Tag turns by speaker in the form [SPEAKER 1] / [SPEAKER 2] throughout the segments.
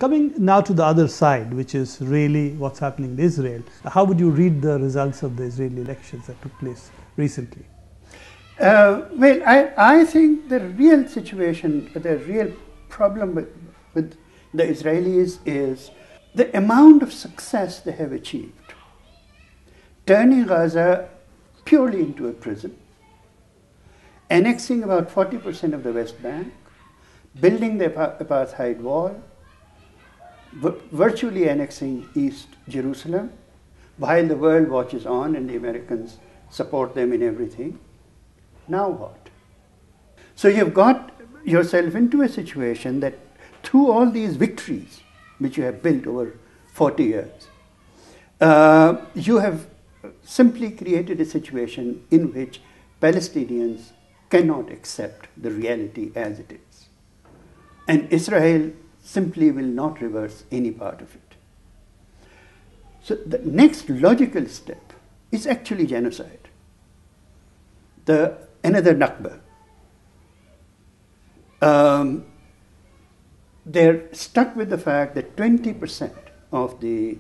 [SPEAKER 1] Coming now to the other side, which is really what's happening in Israel, how would you read the results of the Israeli elections that took place recently?
[SPEAKER 2] Well, I think the real situation, the real problem with the Israelis is the amount of success they have achieved, turning Gaza purely into a prison, annexing about 40% of the West Bank, building the apartheid wall, virtually annexing East Jerusalem, while the world watches on and the Americans support them in everything. Now what? So you've got yourself into a situation that through all these victories, which you have built over 40 years, you have simply created a situation in which Palestinians cannot accept the reality as it is. And Israel simply will not reverse any part of it. So the next logical step is actually genocide. Another Nakba. They're stuck with the fact that 20% of the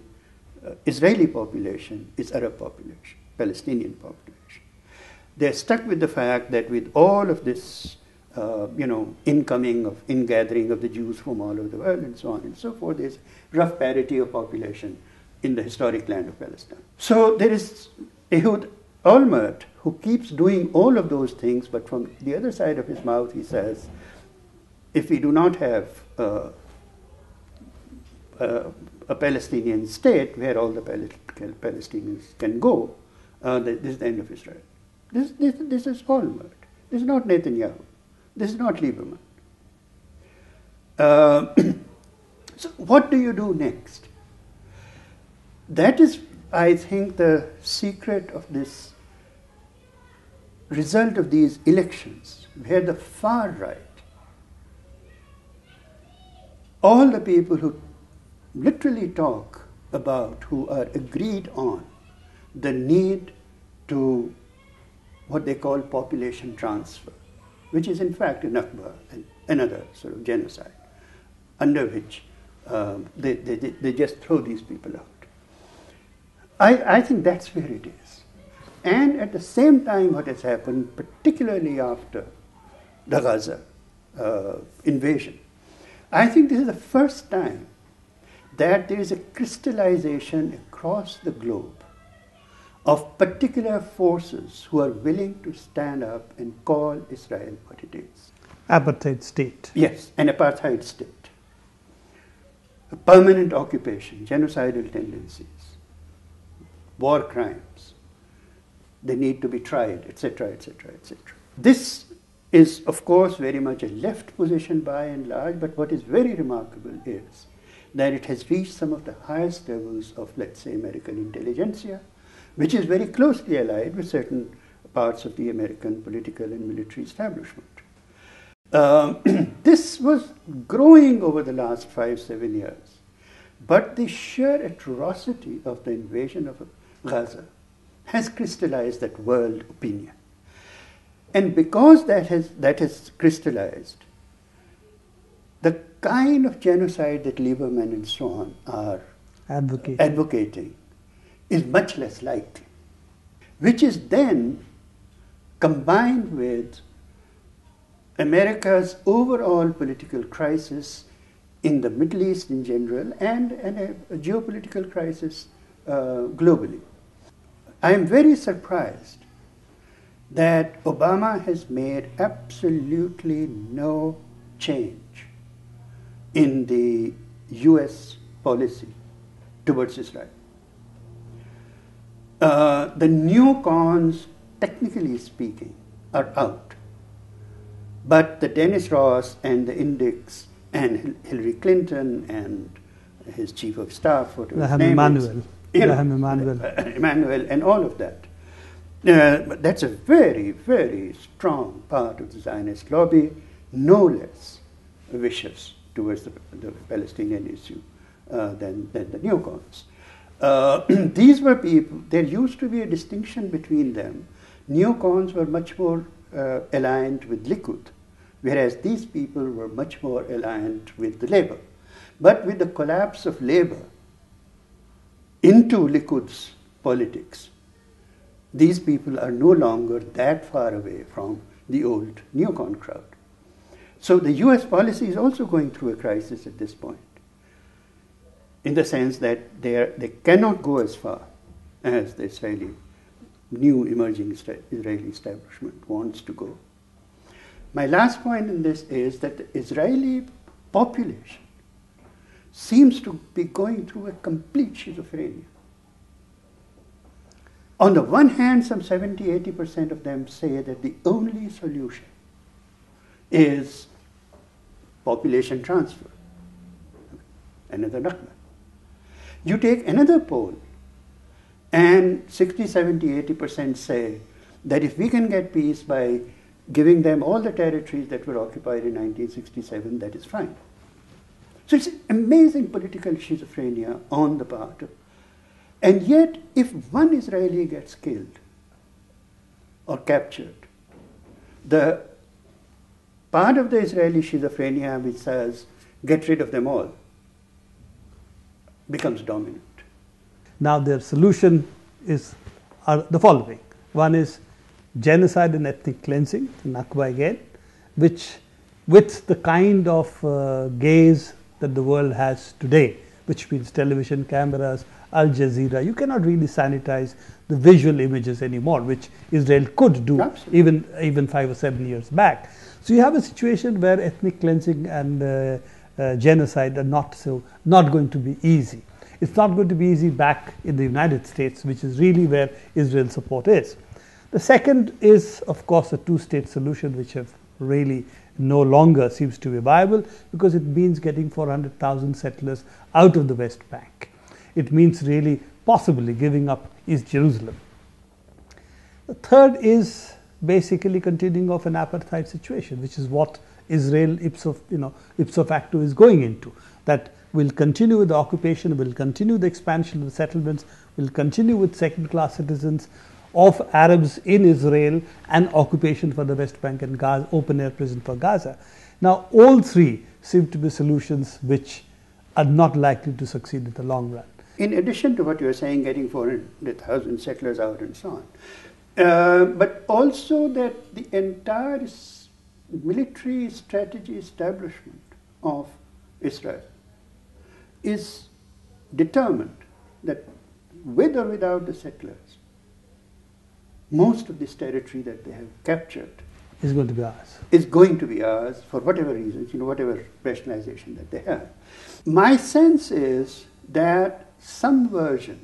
[SPEAKER 2] Israeli population is Arab population, Palestinian population. They're stuck with the fact that with all of this ingathering of the Jews from all over the world and so on and so forth, there's rough parity of population in the historic land of Palestine. So there is Ehud Olmert who keeps doing all of those things, but from the other side of his mouth he says, if we do not have a Palestinian state where all the Palestinians can go, this is the end of Israel. This is Olmert. This is not Netanyahu. This is not Lieberman. So what do you do next? That is, I think, the secret of this result of these elections, where the far right, all the people who literally talk about, who are agreed on the need to what they call population transfer, which is in fact a Nakba, another sort of genocide, under which they just throw these people out. I think that's where it is. And at the same time, what has happened, particularly after the Gaza invasion, I think this is the first time that there is a crystallization across the globe of particular forces who are willing to stand up and call Israel what it is.
[SPEAKER 1] Apartheid state.
[SPEAKER 2] Yes, an apartheid state. A permanent occupation, genocidal tendencies, war crimes. They need to be tried, etc., etc., etc. This is, of course, very much a left position by and large, but what is very remarkable is that it has reached some of the highest levels of, let's say, American intelligentsia, which is very closely allied with certain parts of the American political and military establishment. This was growing over the last 5-7 years, but the sheer atrocity of the invasion of Gaza has crystallized that world opinion. And because that has crystallized, the kind of genocide that Lieberman and so on are advocating is much less likely, which is then combined with America's overall political crisis in the Middle East in general and a geopolitical crisis globally. I am very surprised that Obama has made absolutely no change in the US policy towards Israel. The neocons, technically speaking, are out. But the Dennis Ross and the Index and Hillary Clinton and his chief of staff, whatever his name is, Emmanuel and all of that. That's a very, very strong part of the Zionist lobby, no less vicious towards the Palestinian issue than the neocons. These were people, there used to be a distinction between them. Neocons were much more aligned with Likud, whereas these people were much more aligned with the Labour. But with the collapse of Labour into Likud's politics, these people are no longer that far away from the old neocon crowd. So the US policy is also going through a crisis at this point, in the sense that they cannot go as far as the new emerging Israeli establishment wants to go. My last point in this is that the Israeli population seems to be going through a complete schizophrenia. On the one hand, some 70-80% of them say that the only solution is population transfer, another Nakba. You take another poll, and 60, 70, 80% say that if we can get peace by giving them all the territories that were occupied in 1967, that is fine. So it's amazing political schizophrenia on the part of, and yet if one Israeli gets killed or captured, the part of the Israeli schizophrenia which says, get rid of them all, becomes dominant.
[SPEAKER 1] Now their solution are the following. One is genocide and ethnic cleansing, Nakba again, which with the kind of gaze that the world has today, which means television cameras, Al Jazeera, you cannot really sanitize the visual images anymore, which Israel could do even 5 or 7 years back. So you have a situation where ethnic cleansing and genocide are not going to be easy. It's not going to be easy back in the United States, which is really where Israel's support is. The second is, of course, a two-state solution, which have really no longer seems to be viable, because it means getting 400,000 settlers out of the West Bank. It means really possibly giving up East Jerusalem. The third is basically continuing of an apartheid situation, which is what Israel ipso facto is going into, that will continue with the occupation, will continue the expansion of the settlements, will continue with second-class citizens of Arabs in Israel, and occupation for the West Bank and Gaza, open-air prison for Gaza. Now, all three seem to be solutions which are not likely to succeed in the long run.
[SPEAKER 2] In addition to what you are saying, getting 400,000 settlers out and so on, but also that the entire military strategy establishment of Israel is determined that with or without the settlers, most of this territory that they have captured
[SPEAKER 1] is going to be ours.
[SPEAKER 2] Is going to be ours for whatever reasons, whatever rationalization that they have. My sense is that some version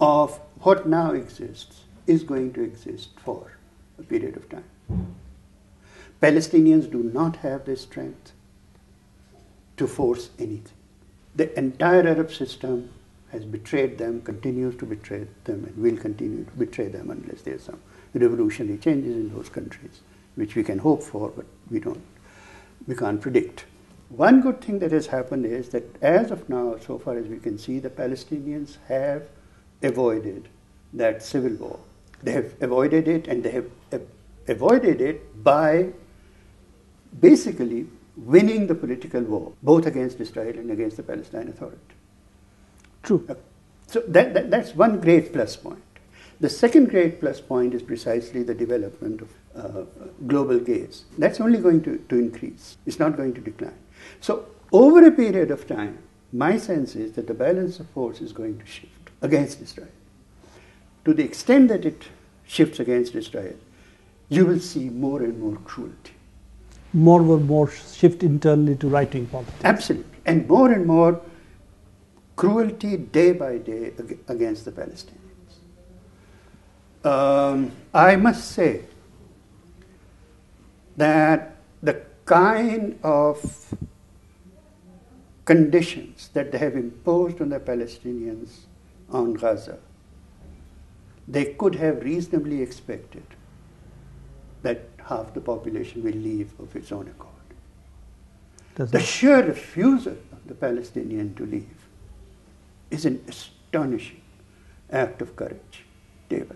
[SPEAKER 2] of what now exists is going to exist for a period of time. Palestinians do not have the strength to force anything. The entire Arab system has betrayed them, continues to betray them, and will continue to betray them unless there's some revolutionary changes in those countries, which we can hope for, but we can't predict. One good thing that has happened is that as of now, so far as we can see, the Palestinians have avoided that civil war. They have avoided it, and they have avoided it by basically winning the political war, both against Israel and against the Palestine Authority.
[SPEAKER 1] True.
[SPEAKER 2] So that's one great plus point. The second great plus point is precisely the development of global gaze. That's only going to increase. It's not going to decline. So over a period of time, my sense is that the balance of force is going to shift against Israel. To the extent that it shifts against Israel, you will see more and more cruelty.
[SPEAKER 1] More shift internally to right-wing politics.
[SPEAKER 2] Absolutely. And more cruelty day by day against the Palestinians. I must say that the kind of conditions that they have imposed on the Palestinians on Gaza, they could have reasonably expected that half the population will leave of its own accord. The sheer refusal of the Palestinian to leave is an astonishing act of courage day by day.